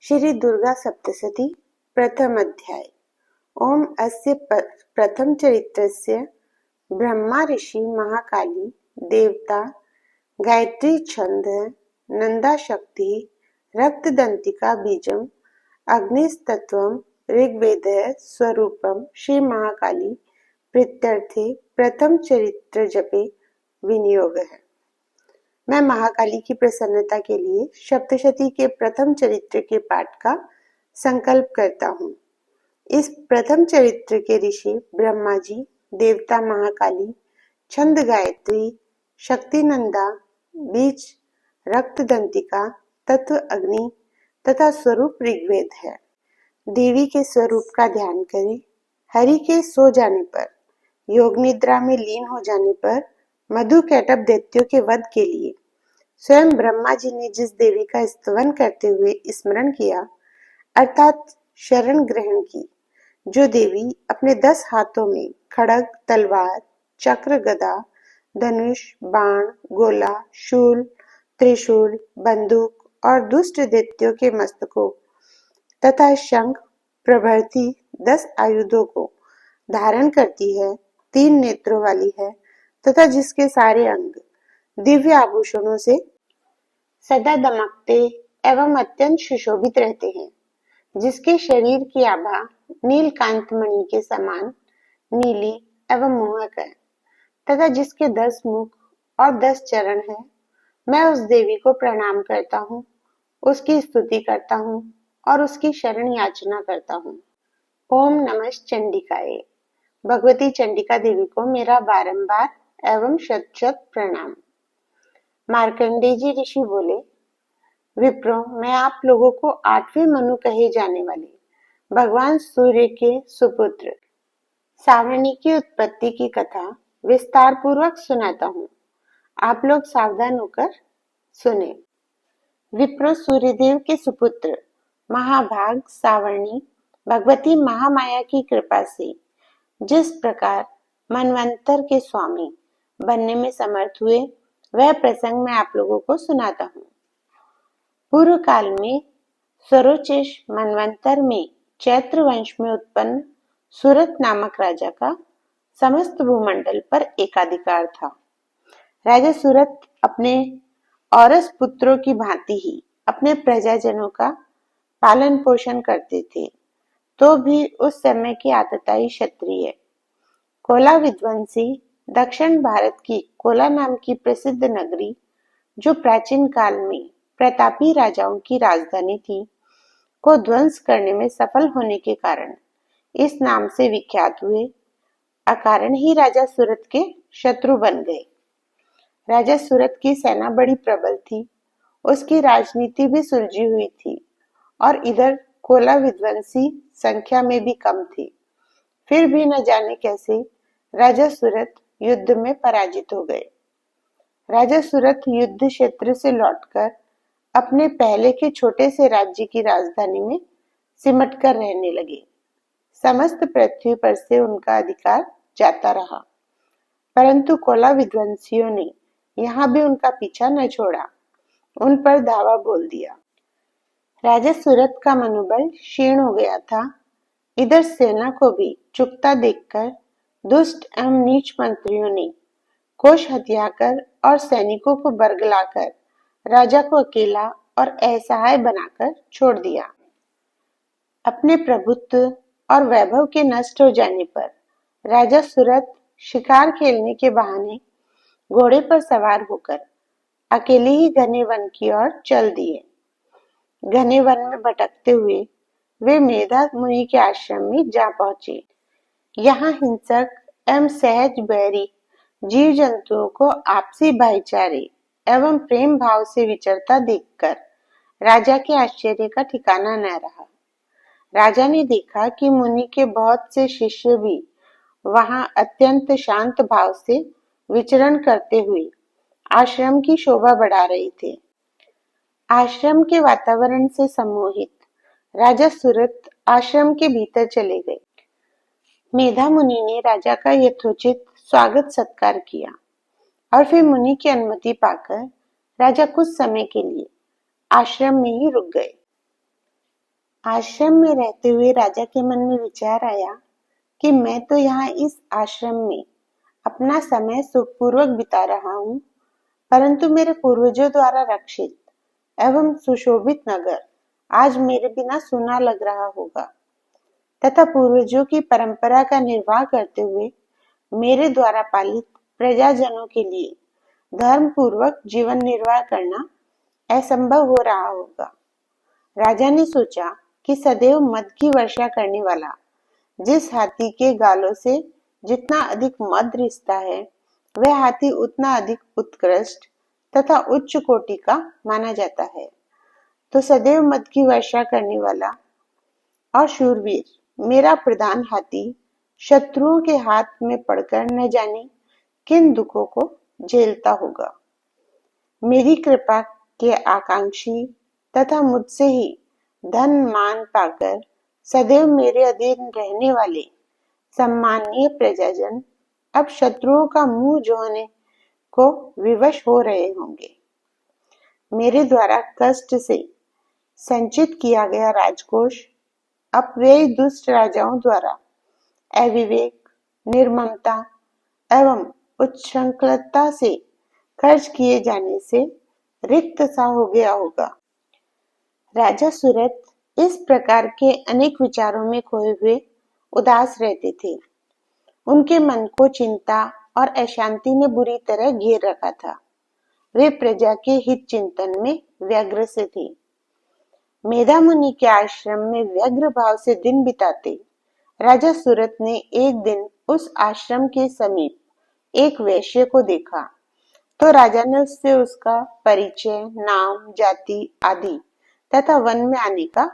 श्री दुर्गा सप्तशती प्रथम अध्याय। ओम अस्य प्रथम चरित्रस्य ब्रह्मा ऋषि महाकाली देवता गायत्री छंद नंदा शक्ति रक्तदंतिका बीजम अग्निस्तत्वम ऋग्वेद स्वरूपम श्री महाकाली प्रीत्यर्थे प्रथम चरित्र जपे विनियोग है। मैं महाकाली की प्रसन्नता के लिए सप्तशती के प्रथम चरित्र के पाठ का संकल्प करता हूँ। इस प्रथम चरित्र के ऋषि ब्रह्मा जी, देवता महाकाली, छंद गायत्री, शक्ति नंदा, बीज रक्तदंतिका, तत्व अग्नि तथा स्वरूप ऋग्वेद है। देवी के स्वरूप का ध्यान करें। हरि के सो जाने पर, योग निद्रा में लीन हो जाने पर मधु कैटभ दैत्यों के वध के लिए स्वयं ब्रह्मा जी ने जिस देवी का स्तवन करते हुए स्मरण किया अर्थात शरण ग्रहण की, जो देवी अपने 10 हाथों में खड्ग, तलवार, चक्र, गदा, धनुष, बाण, गोला, शूल, त्रिशूल, बंदूक और दुष्ट दैत्यों के मस्तकों तथा शंख प्रभृति 10 आयुधों को धारण करती है, 3 नेत्रों वाली है तथा जिसके सारे अंग दिव्य आभूषणों से सदा दमकते एवं अत्यंत सुशोभित रहते हैं, जिसके शरीर की आभा नीलकांत मणि के समान नीली एवं मोहक है तथा जिसके 10 मुख और 10 चरण है। मैं उस देवी को प्रणाम करता हूँ, उसकी स्तुति करता हूँ और उसकी शरण याचना करता हूँ। ओम नमः चंडिकाए। भगवती चंडिका देवी को मेरा बारंबार एवं शत शत प्रणाम। मार्कंडेय जी ऋषि बोले, विप्रो, मैं आप लोगों को 8वें मनु कहे जाने वाले भगवान सूर्य के सुपुत्र सावर्णी की उत्पत्ति की कथा विस्तार पूर्वक सुनाता हूँ। आप लोग सावधान होकर सुने। विप्रो, सूर्यदेव के सुपुत्र महाभाग सावर्णी भगवती महामाया की कृपा से जिस प्रकार मनवंतर के स्वामी बनने में समर्थ हुए, वह प्रसंग मैं आप लोगों को सुनाता हूँ। पूर्व काल में स्वरोचेश मनवंतर में चैत्र वंश में उत्पन्न सूरत नामक राजा का समस्त भूमंडल पर एकाधिकार था। राजा सूरत अपने औरस पुत्रों की भांति ही अपने प्रजाजनों का पालन पोषण करते थे, तो भी उस समय के आतताई क्षत्रिय कोला विध्वंसी दक्षिण भारत की कोला नाम की प्रसिद्ध नगरी, जो प्राचीन काल में प्रतापी राजाओं की राजधानी थी, को ध्वंस करने में सफल होने के कारण इस नाम से विख्यात हुए। अकारण ही राजा सूरत के शत्रु बन गए। राजा सूरत की सेना बड़ी प्रबल थी, उसकी राजनीति भी सुलझी हुई थी और इधर कोला विध्वंसी संख्या में भी कम थी। फिर भी न जाने कैसे राजा सूरत युद्ध में पराजित हो गए। राजा सूरत युद्ध क्षेत्र से लौटकर अपने पहले के छोटे से राज्य की राजधानी में सिमट कर रहने लगे। समस्त पृथ्वी पर से उनका अधिकार जाता रहा, परंतु कोला विध्वंसियों ने यहाँ भी उनका पीछा न छोड़ा, उन पर धावा बोल दिया। राजा सूरत का मनोबल क्षीण हो गया था। इधर सेना को भी चुकता देखकर दुष्ट एवं नीच मंत्रियों ने कोष हथियाकर और सैनिकों को बरगलाकर राजा को अकेला और असहाय बनाकर छोड़ दिया। अपने प्रभुत्व और वैभव के नष्ट हो जाने पर राजा सूरत शिकार खेलने के बहाने घोड़े पर सवार होकर अकेले ही घने वन की ओर चल दिए। घने वन में भटकते हुए वे मेधा मुनि के आश्रम में जा पहुंचे। यहाँ हिंसक एवं सहज बैरी जीव जंतुओं को आपसी भाईचारे एवं प्रेम भाव से विचरता देखकर राजा के आश्चर्य का ठिकाना न रहा। राजा ने देखा कि मुनि के बहुत से शिष्य भी वहां अत्यंत शांत भाव से विचरण करते हुए आश्रम की शोभा बढ़ा रहे थे। आश्रम के वातावरण से सम्मोहित राजा सूरत आश्रम के भीतर चले गए। मेधा मुनि ने राजा का यथोचित स्वागत सत्कार किया और फिर मुनि की अनुमति पाकर राजा कुछ समय के लिए आश्रम में ही रुक गए। आश्रम में रहते हुए राजा के मन में विचार आया कि मैं तो यहाँ इस आश्रम में अपना समय सुखपूर्वक बिता रहा हूँ, परंतु मेरे पूर्वजों द्वारा रक्षित एवं सुशोभित नगर आज मेरे बिना सूना लग रहा होगा तथा पूर्वजों की परंपरा का निर्वाह करते हुए मेरे द्वारा पालित प्रजाजनों के लिए धर्म पूर्वक जीवन निर्वाह करना असंभव हो रहा होगा। राजा ने सोचा कि सदैव मद की वर्षा करने वाला जिस हाथी के गालों से जितना अधिक मद रिसता है, वह हाथी उतना अधिक उत्कृष्ट तथा उच्च कोटि का माना जाता है। तो सदैव मद की वर्षा करने वाला और शूरवीर मेरा प्रधान हाथी शत्रुओं के हाथ में पड़कर न जाने किन दुखों को झेलता होगा। मेरी कृपा के आकांक्षी तथा मुझसे ही धन मान पाकर सदैव मेरे अधीन रहने वाले सम्माननीय प्रजाजन अब शत्रुओं का मुंह जोहने को विवश हो रहे होंगे। मेरे द्वारा कष्ट से संचित किया गया राजकोष अपव्ययी दुष्ट राजाओं द्वारा अविवेक, निर्ममता एवं उच्छृंखलता से खर्च किए जाने से रिक्त सा हो गया होगा। राजा सूरत इस प्रकार के अनेक विचारों में खोए हुए उदास रहते थे। उनके मन को चिंता और अशांति ने बुरी तरह घेर रखा था। वे प्रजा के हित चिंतन में व्यग्र से थे। मेधा मुनि के आश्रम में व्यग्र भाव से दिन बिताते राजा सूरत ने एक दिन उस आश्रम के समीप एक वैश्य को देखा तो राजा ने उससे उसका परिचय, नाम, जाति आदि तथा वन में आने का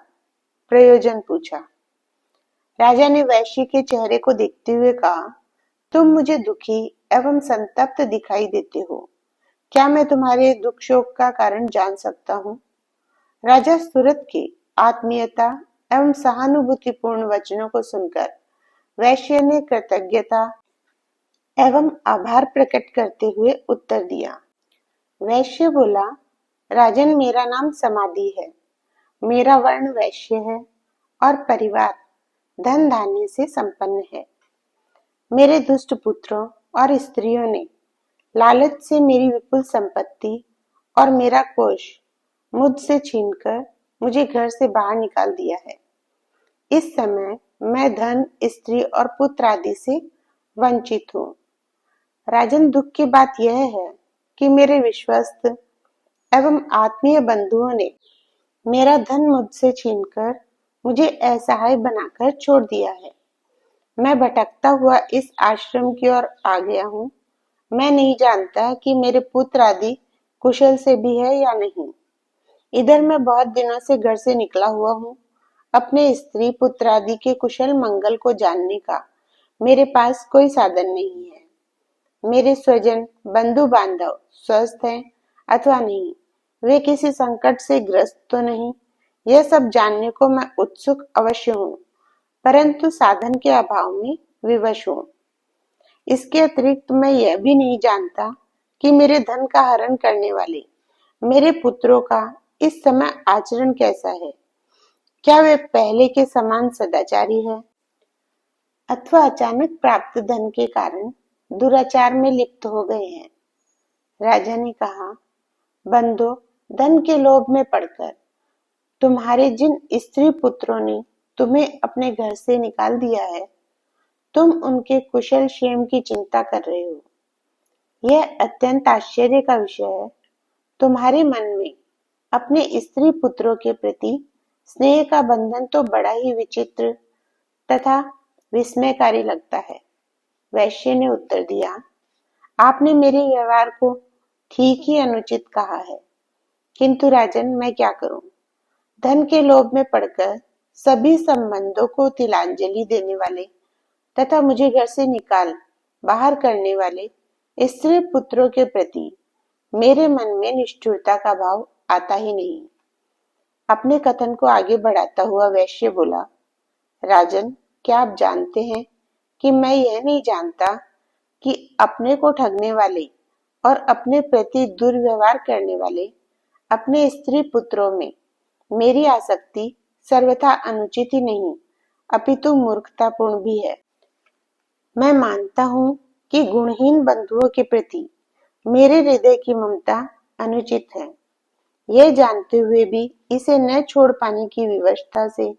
प्रयोजन पूछा। राजा ने वैश्य के चेहरे को देखते हुए कहा, तुम मुझे दुखी एवं संतप्त दिखाई देते हो। क्या मैं तुम्हारे दुख शोक का कारण जान सकता हूँ? राजा सूरत के आत्मीयता एवं सहानुभूतिपूर्ण वचनों को सुनकर वैश्य ने कृतज्ञता एवं आभार प्रकट करते हुए उत्तर दिया। वैश्य बोला, राजन, मेरा नाम समाधि है, मेरा वर्ण वैश्य है और परिवार धन धान्य से संपन्न है। मेरे दुष्ट पुत्रों और स्त्रियों ने लालच से मेरी विपुल संपत्ति और मेरा कोष मुझसे छीनकर मुझे घर से बाहर निकाल दिया है। इस समय मैं धन, स्त्री और पुत्र आदि से वंचित हूँ। राजन, दुख की बात यह है कि मेरे विश्वस्त एवं आत्मीय बंधुओं ने मेरा धन मुझसे छीनकर मुझे असहाय बनाकर छोड़ दिया है। मैं भटकता हुआ इस आश्रम की ओर आ गया हूँ। मैं नहीं जानता कि मेरे पुत्र आदि कुशल से भी है या नहीं। इधर मैं बहुत दिनों से घर से निकला हुआ हूँ। अपने स्त्री पुत्र आदि के कुशल मंगल को जानने का मेरे पास कोई साधन नहीं है। मेरे स्वजन, बंधु बांधव स्वस्थ हैं अथवा नहीं, वे किसी संकट से ग्रस्त तो नहीं, यह सब जानने को मैं उत्सुक अवश्य हूँ, परंतु साधन के अभाव में विवश हूँ। इसके अतिरिक्त मैं यह भी नहीं जानता कि मेरे धन का हरण करने वाले मेरे पुत्रों का इस समय आचरण कैसा है। क्या वे पहले के समान सदाचारी है अथवा अचानक प्राप्त धन के कारण दुराचार में लिप्त हो गए हैं? राजा ने कहा, बंधो, धन के लोभ में पड़कर तुम्हारे जिन स्त्री पुत्रों ने तुम्हें अपने घर से निकाल दिया है, तुम उनके कुशल क्षेम की चिंता कर रहे हो। यह अत्यंत आश्चर्य का विषय है। तुम्हारे मन में अपने स्त्री पुत्रों के प्रति स्नेह का बंधन तो बड़ा ही विचित्र तथा विस्मयकारी लगता है। वैश्य ने उत्तर दिया, आपने मेरे व्यवहार को ठीक ही अनुचित कहा है, किंतु राजन, मैं क्या करूं? धन के लोभ में पड़कर सभी संबंधों को तिलांजलि देने वाले तथा मुझे घर से निकाल बाहर करने वाले स्त्री पुत्रों के प्रति मेरे मन में निष्ठुरता का भाव आता ही नहीं। अपने कथन को आगे बढ़ाता हुआ वैश्य बोला, राजन, क्या आप जानते हैं कि मैं यह नहीं जानता कि अपने को ठगने वाले और अपने प्रति दुर्व्यवहार करने वाले अपने स्त्री पुत्रों में मेरी आसक्ति सर्वथा अनुचित ही नहीं अपितु मूर्खतापूर्ण भी है। मैं मानता हूँ कि गुणहीन बंधुओं के प्रति मेरे हृदय की ममता अनुचित है। यह जानते हुए भी इसे न छोड़ पाने की विवशता से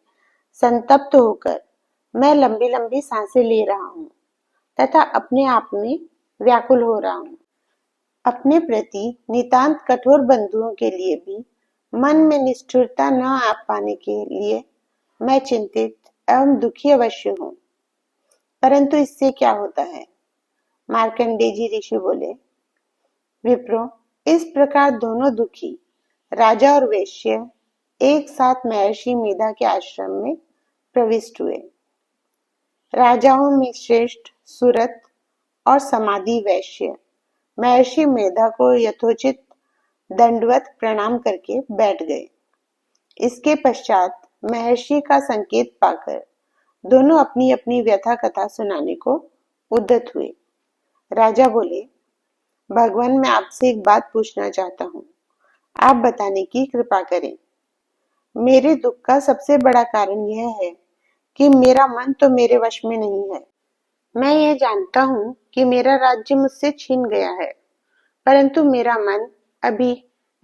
संतप्त होकर मैं लंबी लंबी सांसें ले रहा हूँ तथा अपने आप में व्याकुल हो रहा हूँ। अपने प्रति नितांत कठोर बंधुओं के लिए भी मन में निष्ठुरता न आ पाने के लिए मैं चिंतित एवं दुखी अवश्य हूँ। परंतु इससे क्या होता है? मार्कंडेय जी ऋषि बोले, विप्रो, इस प्रकार दोनों दुखी राजा और वैश्य एक साथ महर्षि मेधा के आश्रम में प्रविष्ट हुए। राजाओं में श्रेष्ठ सुरत और समाधि वैश्य महर्षि मेधा को यथोचित दंडवत प्रणाम करके बैठ गए। इसके पश्चात महर्षि का संकेत पाकर दोनों अपनी अपनी व्यथा कथा सुनाने को उद्यत हुए। राजा बोले, भगवान, मैं आपसे एक बात पूछना चाहता हूँ, आप बताने की कृपा करें। मेरे दुख का सबसे बड़ा कारण यह है कि मेरा मन तो मेरे वश में नहीं है। मैं यह जानता हूँ कि मेरा राज्य मुझसे छीन गया है, परंतु मेरा मन अभी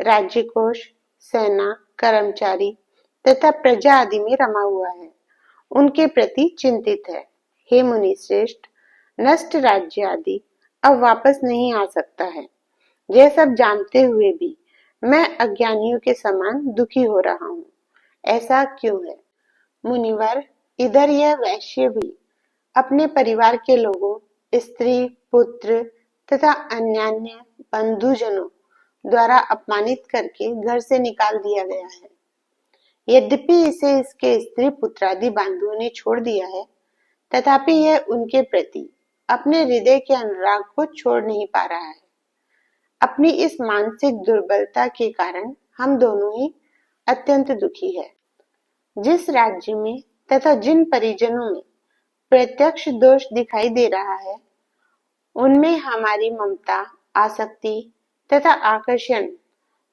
राज्य कोष, सेना, कर्मचारी तथा प्रजा आदि में रमा हुआ है, उनके प्रति चिंतित है। हे मुनि श्रेष्ठ, नष्ट राज्य आदि अब वापस नहीं आ सकता है। यह सब जानते हुए भी मैं अज्ञानियों के समान दुखी हो रहा हूँ। ऐसा क्यों है? मुनिवर, इधर यह वैश्य भी अपने परिवार के लोगों, स्त्री, पुत्र तथा अन्यान्य बंधुजनों द्वारा अपमानित करके घर से निकाल दिया गया है। यद्यपि इसे इसके स्त्री पुत्रादि बंधुओं ने छोड़ दिया है, तथापि यह उनके प्रति अपने हृदय के अनुराग को छोड़ नहीं पा रहा है। अपनी इस मानसिक दुर्बलता के कारण हम दोनों ही अत्यंत दुखी है। जिस राज्य में तथा जिन परिजनों में प्रत्यक्ष दोष दिखाई दे रहा है, उनमें हमारी ममता, आसक्ति तथा आकर्षण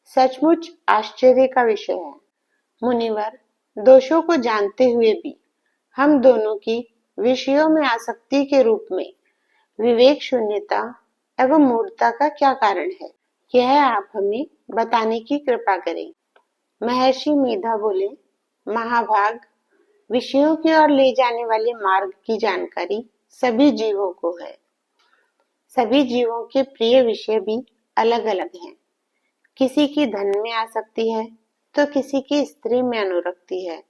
सचमुच आश्चर्य का विषय है। मुनिवर, दोषों को जानते हुए भी हम दोनों की विषयों में आसक्ति के रूप में विवेक शून्यता एवं मूढ़ता का क्या कारण है, यह आप हमें बताने की कृपा करें। महर्षि मेधा बोले, महाभाग, विषयों की ओर ले जाने वाले मार्ग की जानकारी सभी जीवों को है। सभी जीवों के प्रिय विषय भी अलग अलग हैं। किसी की धन में आसक्ति है तो किसी की स्त्री में अनुरक्ति है।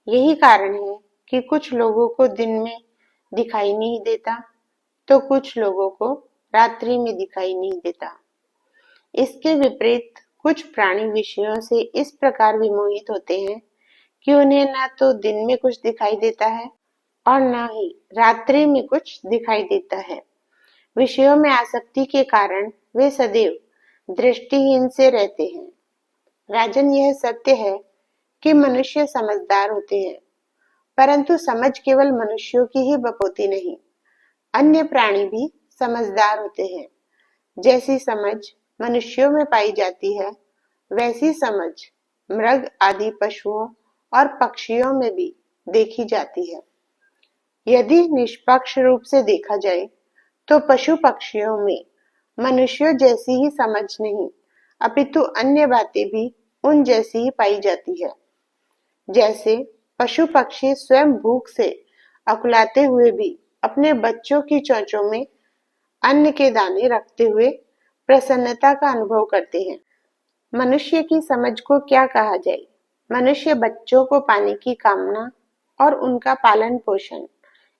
यही कारण है कि कुछ लोगों को दिन में दिखाई नहीं देता तो कुछ लोगों को रात्रि में दिखाई नहीं देता। इसके विपरीत कुछ प्राणी विषयों से इस प्रकार विमोहित होते हैं कि उन्हें न तो दिन में कुछ दिखाई देता है और न ही रात्रि में कुछ दिखाई देता है। विषयों में आसक्ति के कारण वे सदैव दृष्टिहीन से रहते हैं। राजन, यह सत्य है कि मनुष्य समझदार होते हैं, परंतु समझ केवल मनुष्यों की ही बपोती नहीं, अन्य प्राणी भी समझदार होते हैं। जैसी समझ मनुष्यों में पाई जाती है, वैसी समझ मृग आदि पशुओं और पक्षियों में भी देखी जाती है। यदि निष्पक्ष रूप से देखा जाए तो पशु पक्षियों में मनुष्यों जैसी ही समझ नहीं, अपितु अन्य बातें भी उन जैसी ही पाई जाती है। जैसे पशु पक्षी स्वयं भूख से अकुलाते हुए भी अपने बच्चों की चोंचों में अन्न के दाने रखते हुए प्रसन्नता का अनुभव करते हैं। मनुष्य की समझ को क्या कहा जाए? मनुष्य बच्चों को पाने की कामना और उनका पालन पोषण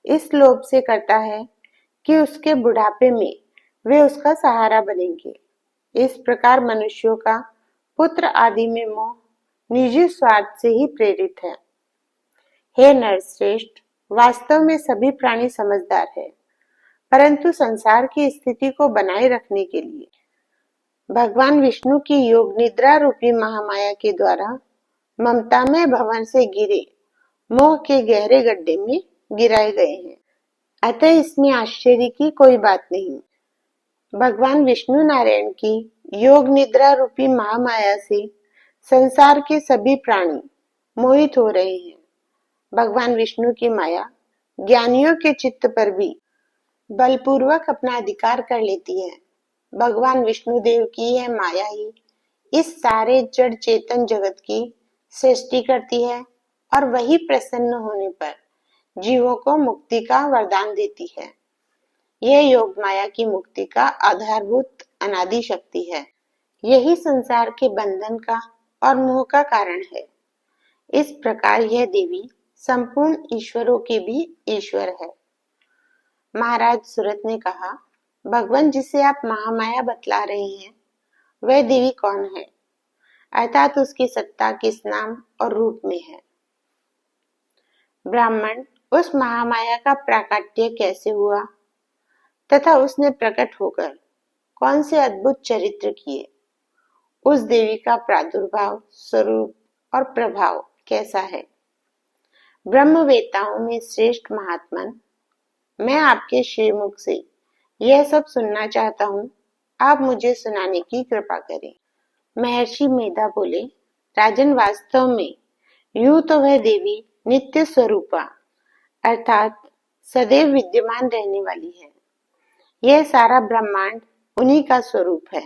इस लोभ से करता है कि उसके बुढ़ापे में वे उसका सहारा बनेंगे। इस प्रकार मनुष्यों का पुत्र आदि में मोह निजी स्वार्थ से ही प्रेरित है। हे नरश्रेष्ठ, वास्तव में सभी प्राणी समझदार है, परंतु संसार की स्थिति को बनाए रखने के लिए भगवान विष्णु की योग निद्रा रूपी महामाया के द्वारा ममता में भवन से गिरे मोह के गहरे गड्ढे में गिराए गए हैं। अतः इसमें आश्चर्य की कोई बात नहीं। भगवान विष्णु नारायण की योग निद्रा रूपी महामाया से संसार के सभी प्राणी मोहित हो रहे हैं। भगवान विष्णु की माया ज्ञानियों के चित्त पर भी बलपूर्वक अपना अधिकार कर लेती है। भगवान विष्णु देव की यह माया ही इस सारे जड़ चेतन जगत की सृष्टि करती है और वही प्रसन्न होने पर जीवों को मुक्ति का वरदान देती है। यह योग माया की मुक्ति का आधारभूत अनादि शक्ति है। यही संसार के बंधन का और मोह का कारण है। इस प्रकार यह देवी संपूर्ण ईश्वरों की भी ईश्वर है। महाराज सूरत ने कहा, भगवान जिसे आप महामाया बतला रहे हैं वह देवी कौन है, अर्थात उसकी सत्ता किस नाम और रूप में है। ब्राह्मण उस महामाया का प्राकट्य कैसे हुआ तथा उसने प्रकट होकर कौन से अद्भुत चरित्र किए, उस देवी का प्रादुर्भाव, स्वरूप और प्रभाव कैसा है। ब्रह्मवेताओं में श्रेष्ठ महात्मन, मैं आपके श्रीमुख से यह सब सुनना चाहता हूँ, आप मुझे सुनाने की कृपा करें। महर्षि मेधा बोले, राजन वास्तव में यूं तो वह देवी नित्य स्वरूपा अर्थात सदैव विद्यमान रहने वाली है। यह सारा ब्रह्मांड उन्हीं का स्वरूप है।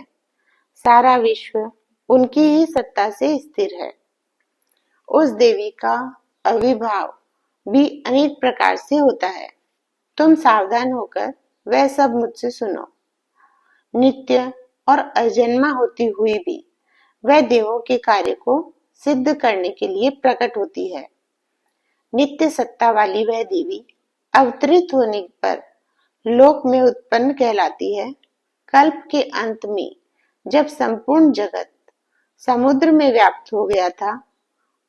सारा विश्व उनकी ही सत्ता से स्थिर है। उस देवी का अविर्भाव भी अनेक प्रकार से होता है। तुम सावधान होकर वह सब मुझसे सुनो। नित्य और अजन्मा होती हुई भी वह देवों के कार्य को सिद्ध करने के लिए प्रकट होती है। नित्य सत्ता वाली वह देवी अवतरित होने पर लोक में उत्पन्न कहलाती है। कल्प के अंत में जब संपूर्ण जगत समुद्र में व्याप्त हो गया था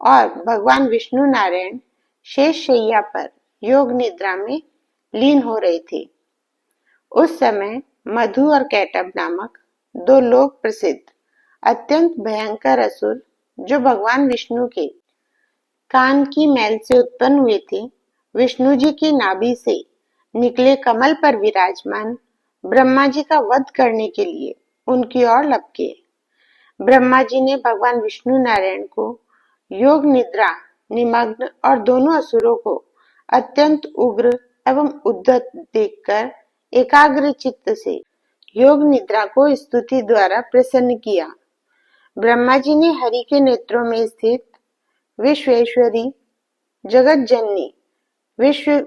और भगवान विष्णु नारायण शेष शैया पर योग निद्रा में लीन हो रहे थे, उस समय मधु और कैटभ नामक दो लोक प्रसिद्ध अत्यंत भयंकर असुर जो भगवान विष्णु के कान की मैल से उत्पन्न हुए थे, विष्णु जी की नाभि से निकले कमल पर विराजमान ब्रह्मा जी का वध करने के लिए उनकी ओर लपके। ब्रह्मा जी ने भगवान विष्णु नारायण को योग निद्रा निमग्न और दोनों असुरों को अत्यंत उग्र एवं उद्धत देखकर एकाग्र चित्त से योग निद्रा को स्तुति द्वारा प्रसन्न किया। ब्रह्मा जी ने हरि के नेत्रों में स्थित विश्वेश्वरी जगत जननी विश्व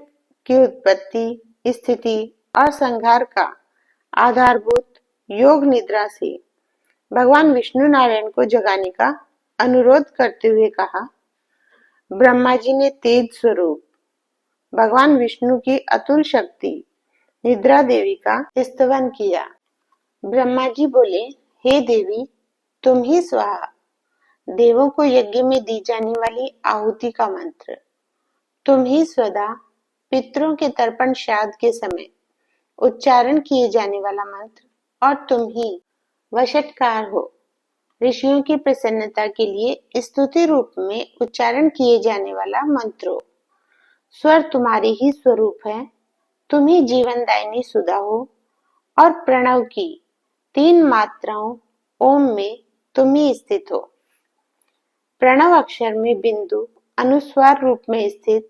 की उत्पत्ति, स्थिति और संहार का आधारभूत योग निद्रा से भगवान विष्णु नारायण को जगाने का अनुरोध करते हुए कहा। ब्रह्मा जी ने तेज स्वरूप भगवान विष्णु की अतुल शक्ति निद्रा देवी का स्तवन किया। ब्रह्मा जी बोले, हे देवी, तुम ही स्वाहा, देवों को यज्ञ में दी जाने वाली आहुति का मंत्र, तुम ही स्वदा पितरों के तर्पण श्राद्ध के समय उच्चारण किए जाने वाला मंत्र, और तुम ही वशटकार हो, ऋषियों की प्रसन्नता के लिए स्तुति रूप में उच्चारण किए जाने वाला मंत्रो। स्वर तुम्हारी ही स्वरूप है, तुम ही जीवनदायिनी सुधा हो और प्रणव की 3 मात्राओं ओम में तुम ही स्थित हो। प्रणव अक्षर में बिंदु अनुस्वार रूप में स्थित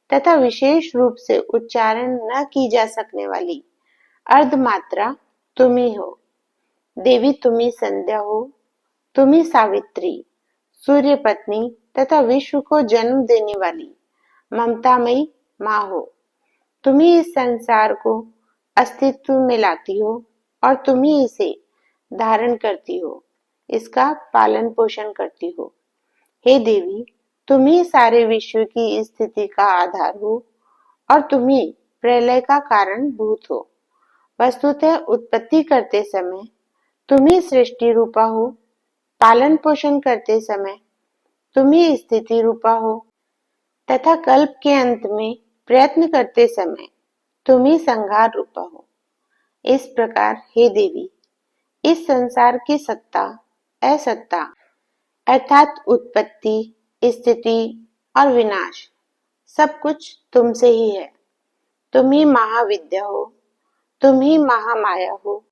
तथा विशेष रूप से उच्चारण न की जा सकने वाली अर्ध मात्रा तुम ही हो। देवी तुम ही संध्या हो, तुम ही सावित्री, सूर्य पत्नी तथा विश्व को जन्म देने वाली ममतामयी माँ हो। तुम ही इस संसार को अस्तित्व में लाती हो और तुम ही इसे धारण करती हो, इसका पालन पोषण करती हो। हे देवी, तुम ही सारे विश्व की स्थिति का आधार हो और तुम ही प्रलय का कारण भूत हो। वस्तुतः उत्पत्ति करते समय तुम ही सृष्टि रूपा हो, पालन पोषण करते समय तुम ही स्थिति रूपा हो तथा कल्प के अंत में प्रयत्न करते समय तुम ही संहार रूपा हो। इस प्रकार हे देवी, इस संसार की सत्ता असत्ता अर्थात उत्पत्ति, स्थिति और विनाश सब कुछ तुमसे ही है। तुम ही महाविद्या हो, तुम ही महामाया हो,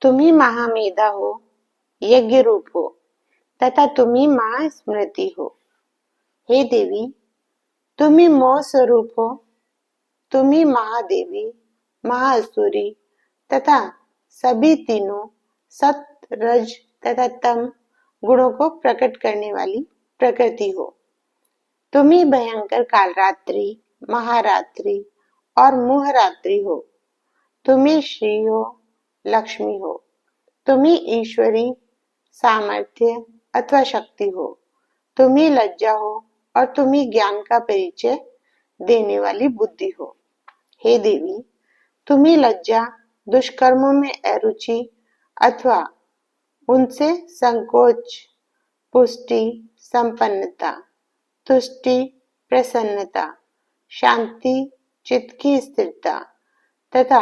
तुम ही महामेधा हो, यज्ञ रूप हो तथा तुम ही महास्मृति हो। हे देवी, तुम ही मोह स्वरूप हो। तुम ही महादेवी, महाअसुरी तथा सभी तीनों सत, रज तथा तम गुणों को प्रकट करने वाली प्रकृति हो। तुम ही भयंकर कालरात्रि, महारात्रि और मोहरात्रि हो। तुम ही श्री हो, लक्ष्मी हो। तुम ही ईश्वरी, सामर्थ्य अथवा शक्ति हो। तुम ही लज्जा हो और तुम ही ज्ञान का परिचय देने वाली बुद्धि हो। हे देवी, तुम ही लज्जा, दुष्कर्मों में अरुचि अथवा उनसे संकोच, पुष्टि, संपन्नता, तुष्टि, प्रसन्नता, शांति, चित्त की स्थिरता तथा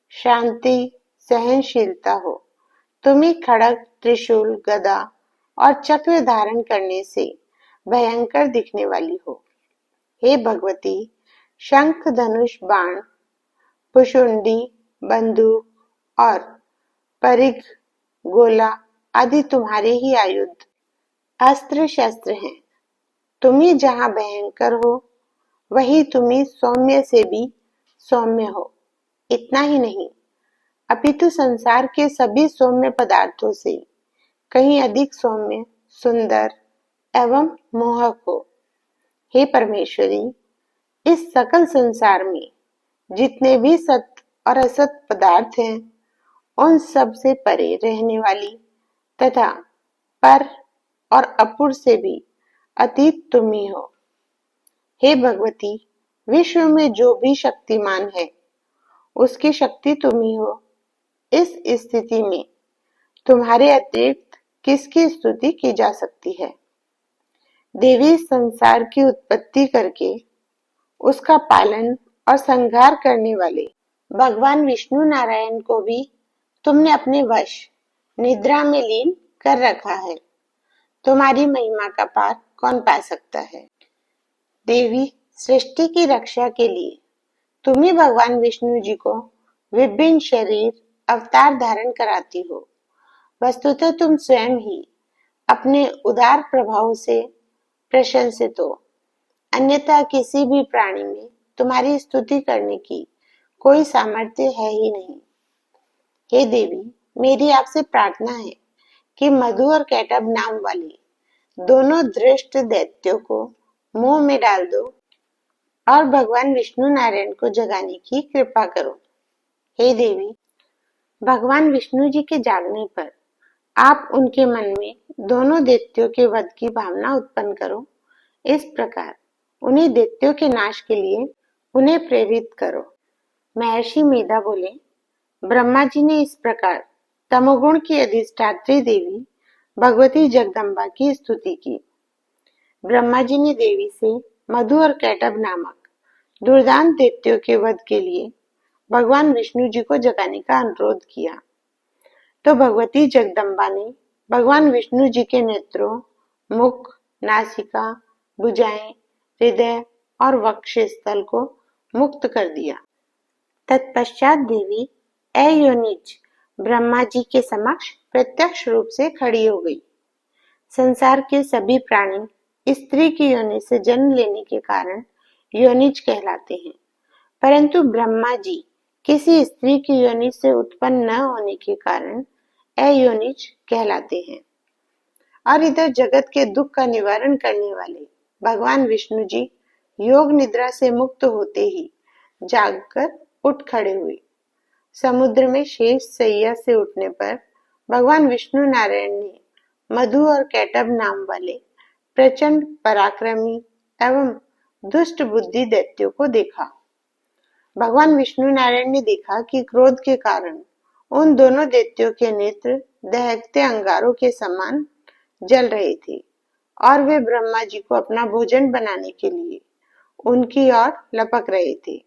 शांति, सहनशीलता हो। तुम ही खड़ग, त्रिशूल, गदा और चक्र धारण करने से भयंकर दिखने वाली हो। हे भगवती, शंख, धनुष, बाण, पुशुंडी, बंदूक और परिघ, गोला आदि तुम्हारे ही आयुध, अस्त्र शस्त्र हैं। तुम ही जहाँ भयंकर हो, वही तुम ही सौम्य से भी सौम्य हो। इतना ही नहीं, अपितु संसार के सभी सौम्य पदार्थों से कहीं अधिक सौम्य, सुंदर एवं मोहक हो। हे परमेश्वरी, इस सकल संसार में जितने भी सत और असत पदार्थ हैं, उन सब से परे रहने वाली तथा पर और अपुर से भी अतीत तुम ही हो। हे भगवती, विश्व में जो भी शक्तिमान है, उसकी शक्ति तुम ही हो। इस स्थिति में तुम्हारे अतिरिक्त किसकी स्तुति की जा सकती है? देवी, संसार की उत्पत्ति करके उसका पालन और संहार करने वाले भगवान विष्णु नारायण को भी तुमने अपने वश, निद्रा में लीन कर रखा है। तुम्हारी महिमा का पार कौन पा सकता है? देवी, सृष्टि की रक्षा के लिए तुम ही भगवान विष्णु जी को विभिन्न शरीर, अवतार धारण कराती हो। वस्तुतः तुम स्वयं ही अपने उदार प्रभाव से प्रशंसित हो। अन्यथा किसी भी प्राणी में तुम्हारी स्तुति करने की कोई सामर्थ्य है ही नहीं। हे देवी, मेरी आपसे प्रार्थना है कि मधु और कैटब नाम वाले दोनों दृष्ट दैत्यों को मुंह में डाल दो और भगवान विष्णु नारायण को जगाने की कृपा करो। हे देवी, भगवान विष्णु जी के जागने पर आप उनके मन में दोनों दैत्यों के वध की भावना उत्पन्न करो। इस प्रकार उन्हीं दैत्यों के नाश के लिए उन्हें प्रेरित करो। महर्षि मेधा बोले, ब्रह्मा जी ने इस प्रकार तमोगुण की अधिष्ठात्री देवी भगवती जगदम्बा की स्तुति की। ब्रह्मा जी ने देवी से मधु और कैटब नामक दुर्दांत दैत्यों के वध के लिए भगवान विष्णु जी को जगाने का अनुरोध किया। तो भगवती जगदम्बा ने भगवान विष्णु जी के नेत्रों, मुख, नासिका, भुजाएं, हृदय और वक्षस्थल को मुक्त कर दिया। तत्पश्चात देवी अयोनिज ब्रह्मा जी के समक्ष प्रत्यक्ष रूप से खड़ी हो गई। संसार के सभी प्राणी स्त्री की योनि से जन्म लेने के कारण योनिज कहलाते हैं, परंतु ब्रह्मा जी किसी स्त्री की योनि से उत्पन्न न होने के कारण अयोनिज कहलाते हैं। और इधर जगत के दुख का निवारण करने वाले भगवान विष्णु जी योग निद्रा से मुक्त होते ही जागकर उठ खड़े हुए। समुद्र में शेष सैया से उठने पर भगवान विष्णु नारायण ने मधु और कैटब नाम वाले प्रचंड पराक्रमी एवं दुष्ट बुद्धि दैत्यों को देखा। भगवान विष्णु नारायण ने देखा कि क्रोध के कारण उन दोनों दैत्यों के नेत्र दहकते अंगारों के समान जल रहे थे और वे ब्रह्मा जी को अपना भोजन बनाने के लिए उनकी ओर लपक रहे थे।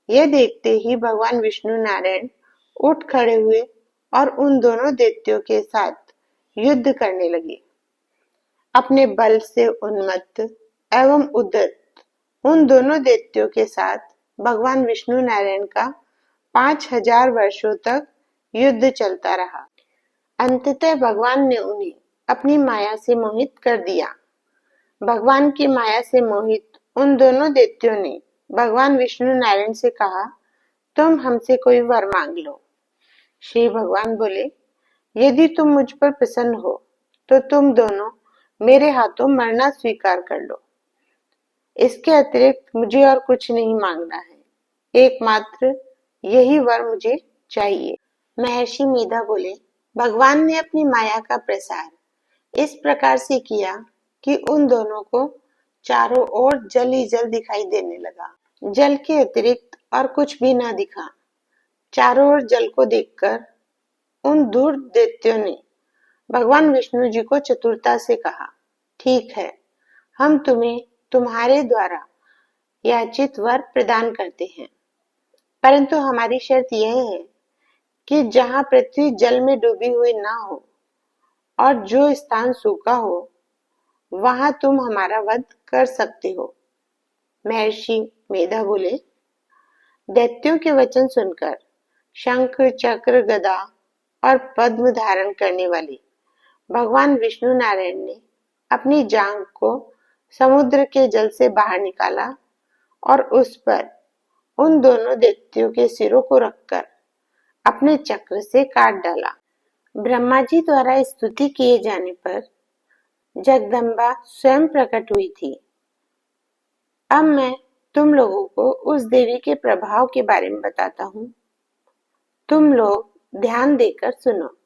यह देखते ही भगवान विष्णु नारायण उठ खड़े हुए और उन दोनों दैत्यों के साथ युद्ध करने लगे। अपने बल से उन्मत्त एवं उद्यत उन दोनों दैत्यों के साथ भगवान विष्णु नारायण का 5000 वर्षों तक युद्ध चलता रहा। अंततः भगवान ने उन्हें अपनी माया से मोहित कर दिया। भगवान की माया से मोहित उन दोनों दैत्यों ने भगवान विष्णु नारायण से कहा, तुम हमसे कोई वर मांग लो। श्री भगवान बोले, यदि तुम मुझ पर प्रसन्न हो तो तुम दोनों मेरे हाथों मरना स्वीकार कर लो। इसके अतिरिक्त मुझे और कुछ नहीं मांगना है, एकमात्र यही वर मुझे चाहिए। महर्षि मेधा बोले, भगवान ने अपनी माया का प्रसार इस प्रकार से किया कि उन दोनों को चारों ओर जल ही जल दिखाई देने लगा। जल के अतिरिक्त और कुछ भी न दिखा। चारों ओर जल को देखकर उन दूर दैत्यों ने भगवान विष्णु जी को चतुरता से कहा, ठीक है, हम तुम्हें तुम्हारे द्वारा याचित वर प्रदान करते हैं, परंतु हमारी शर्त यह है कि जहां पृथ्वी जल में डूबी हुई ना हो और जो स्थान सूखा हो, वहां तुम हमारा वध कर सकते हो। महर्षि मेधा बोले, दैत्यों के वचन सुनकर शंख, चक्र, गदा और पद्म धारण करने वाले भगवान विष्णु नारायण ने अपनी जांघ को समुद्र के जल से बाहर निकाला और उस पर उन दोनों दैत्यों के सिरों को रखकर अपने चक्र से काट डाला। ब्रह्मा जी द्वारा स्तुति किए जाने पर जगदम्बा स्वयं प्रकट हुई थी। अब मैं तुम लोगों को उस देवी के प्रभाव के बारे में बताता हूँ। तुम लोग ध्यान देकर सुनो।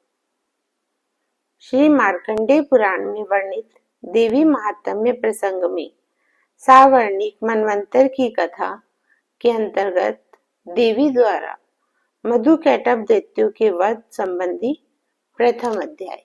श्री मार्कंडेय पुराण में वर्णित देवी महात्म्य प्रसंग में सावर्णिक मनवंतर की कथा के अंतर्गत देवी द्वारा मधुकैटभ दैत्यों के वध संबंधी प्रथम अध्याय।